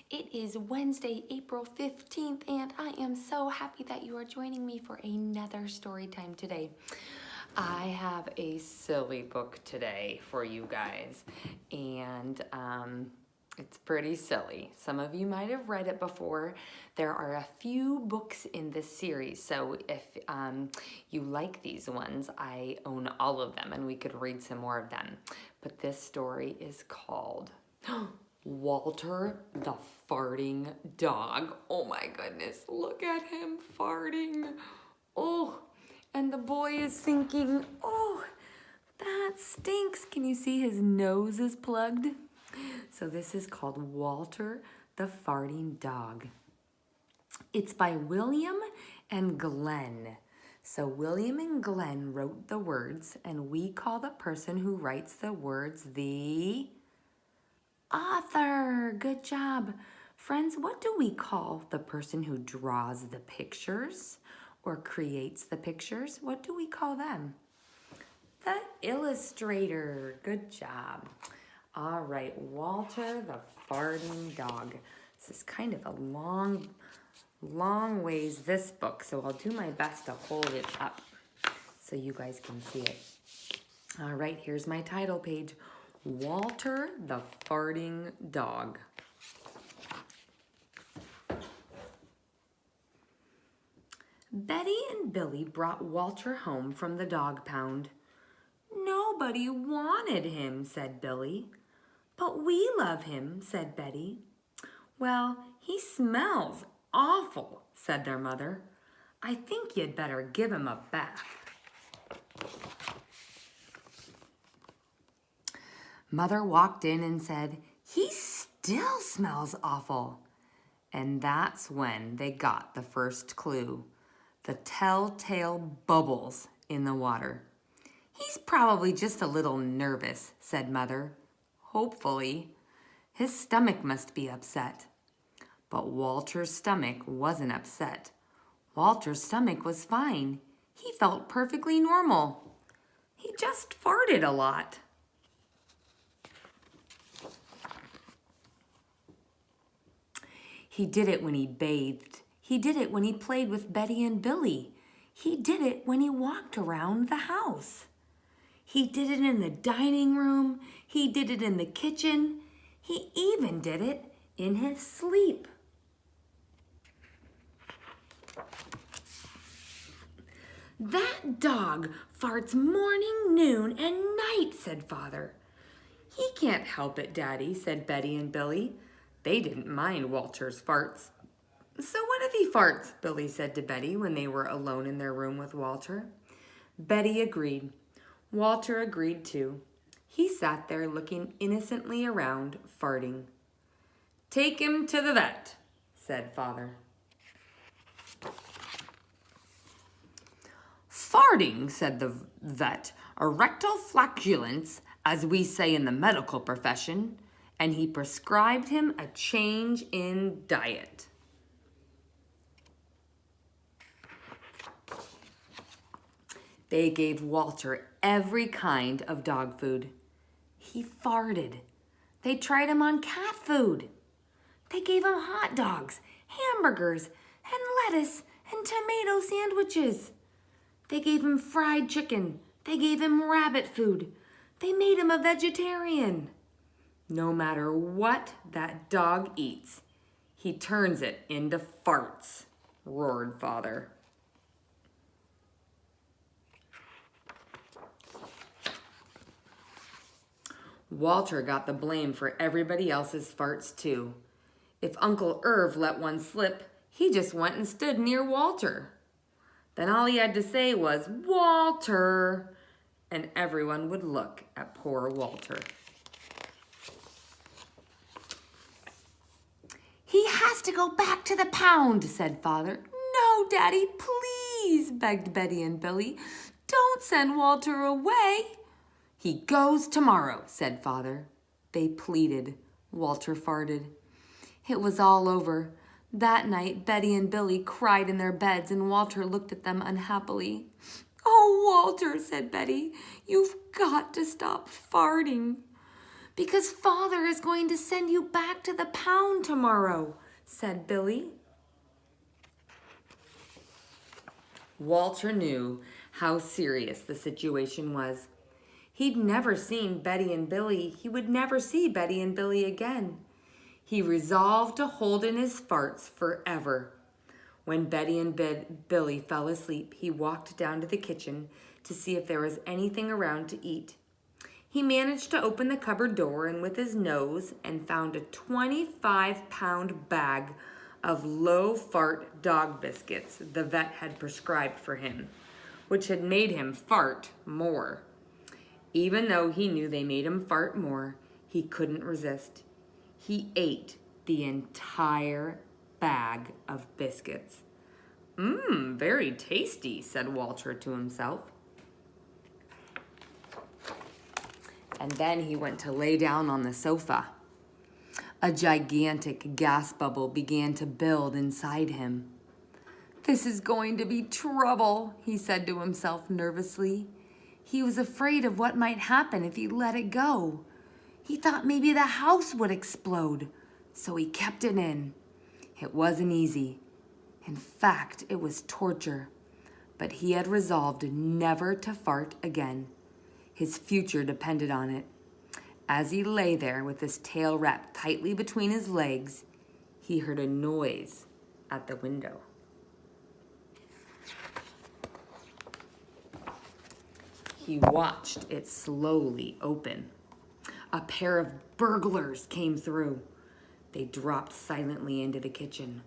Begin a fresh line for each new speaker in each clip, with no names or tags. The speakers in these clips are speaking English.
It is Wednesday, April 15th, and I am so happy that you are joining me for another story time today. I have a silly book today for you guys, and it's pretty silly. Some of you might have read it before. There are a few books in this series, so if you like these ones, I own all of them, and we could read some more of them. But this story is called Walter the Farting Dog. Oh my goodness, look at him farting. Oh, and the boy is thinking, oh, that stinks. Can you see his nose is plugged? So this is called Walter the Farting Dog. It's by William and Glenn. So William and Glenn wrote the words, and we call the person who writes the words the author. Good job. Friends, what do we call the person who draws the pictures or creates the pictures? What do we call them? The illustrator. Good job. All right, Walter the Farting Dog. This is kind of a long ways, this book, so I'll do my best to hold it up so you guys can see it. All right, here's my title page. Walter the Farting Dog. Betty and Billy brought Walter home from the dog pound. Nobody wanted him, said Billy. But we love him, said Betty. Well, he smells awful, said their mother. I think you'd better give him a bath. Mother walked in and said, he still smells awful. And that's when they got the first clue, the telltale bubbles in the water. He's probably just a little nervous, said Mother. Hopefully. His stomach must be upset. But Walter's stomach wasn't upset. Walter's stomach was fine. He felt perfectly normal. He just farted a lot. He did it when he bathed. He did it when he played with Betty and Billy. He did it when he walked around the house. He did it in the dining room. He did it in the kitchen. He even did it in his sleep. That dog farts morning, noon, and night, said Father. He can't help it, Daddy, said Betty and Billy. They didn't mind Walter's farts. So what if he farts? Billy said to Betty when they were alone in their room with Walter. Betty agreed. Walter agreed too. He sat there looking innocently around, farting. Take him to the vet, said Father. Farting, said the vet, a rectal flatulence, as we say in the medical profession, and he prescribed him a change in diet. They gave Walter every kind of dog food. He farted. They tried him on cat food. They gave him hot dogs, hamburgers, and lettuce and tomato sandwiches. They gave him fried chicken. They gave him rabbit food. They made him a vegetarian. No matter what that dog eats, he turns it into farts, roared Father. Walter got the blame for everybody else's farts too. If Uncle Irv let one slip, he just went and stood near Walter. Then all he had to say was, Walter, and everyone would look at poor Walter. He has to go back to the pound, said Father. No, Daddy, please, begged Betty and Billy. Don't send Walter away. He goes tomorrow, said Father. They pleaded. Walter farted. It was all over. That night, Betty and Billy cried in their beds, and Walter looked at them unhappily. Oh, Walter, said Betty, you've got to stop farting. Because Father is going to send you back to the pound tomorrow, said Billy. Walter knew how serious the situation was. He'd never seen Betty and Billy. He would never see Betty and Billy again. He resolved to hold in his farts forever. When Betty and Billy fell asleep, he walked down to the kitchen to see if there was anything around to eat. He managed to open the cupboard door and with his nose and found a 25-pound bag of low-fart dog biscuits the vet had prescribed for him, which had made him fart more. Even though he knew they made him fart more, he couldn't resist. He ate the entire bag of biscuits. Very tasty, said Walter to himself. And then he went to lay down on the sofa. A gigantic gas bubble began to build inside him. This is going to be trouble, he said to himself nervously. He was afraid of what might happen if he let it go. He thought maybe the house would explode, so he kept it in. It wasn't easy. In fact, it was torture. But he had resolved never to fart again. His future depended on it. As he lay there with his tail wrapped tightly between his legs, he heard a noise at the window. He watched it slowly open. A pair of burglars came through. They dropped silently into the kitchen.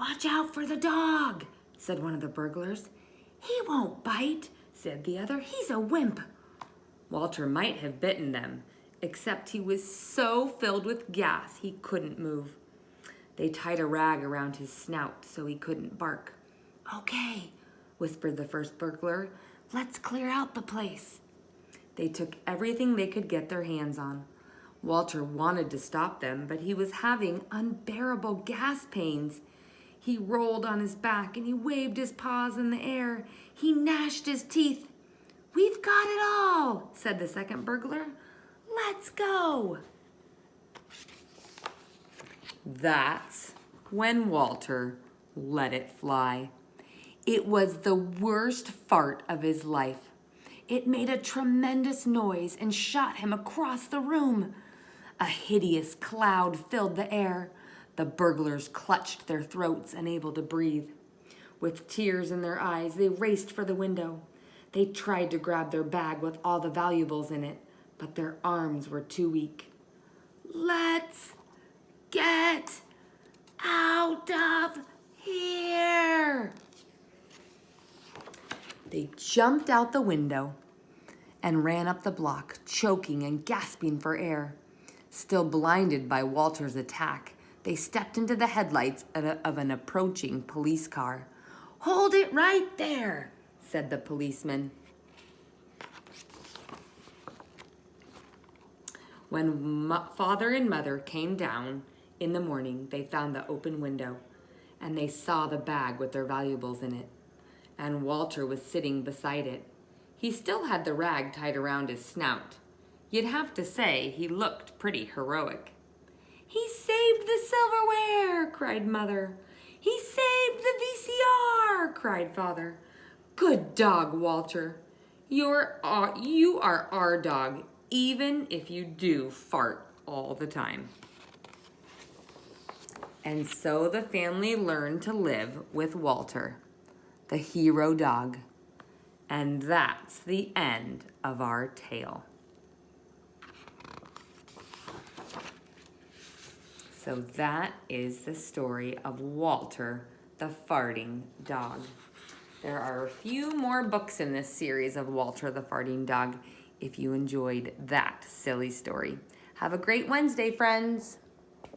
"Watch out for the dog," said one of the burglars. "He won't bite," said the other. "He's a wimp." Walter might have bitten them, except he was so filled with gas he couldn't move. They tied a rag around his snout so he couldn't bark. "Okay," whispered the first burglar. "Let's clear out the place." They took everything they could get their hands on. Walter wanted to stop them, but he was having unbearable gas pains. He rolled on his back and he waved his paws in the air. He gnashed his teeth. "We've got it all," said the second burglar. "Let's go." That's when Walter let it fly. It was the worst fart of his life. It made a tremendous noise and shot him across the room. A hideous cloud filled the air. The burglars clutched their throats, unable to breathe. With tears in their eyes, they raced for the window. They tried to grab their bag with all the valuables in it, but their arms were too weak. "Let's get out of here!" They jumped out the window and ran up the block, choking and gasping for air. Still blinded by Walter's attack, they stepped into the headlights of an approaching police car. "Hold it right there," said the policeman. When Father and Mother came down in the morning, they found the open window, and they saw the bag with their valuables in it, and Walter was sitting beside it. He still had the rag tied around his snout. You'd have to say he looked pretty heroic. "He saved the silverware," cried Mother. "He saved the VCR," cried Father. "Good dog, Walter. You are our dog, even if you do fart all the time." And so the family learned to live with Walter, the hero dog. And that's the end of our tale. So that is the story of Walter, the farting dog. There are a few more books in this series of Walter, the farting dog, if you enjoyed that silly story. Have a great Wednesday, friends.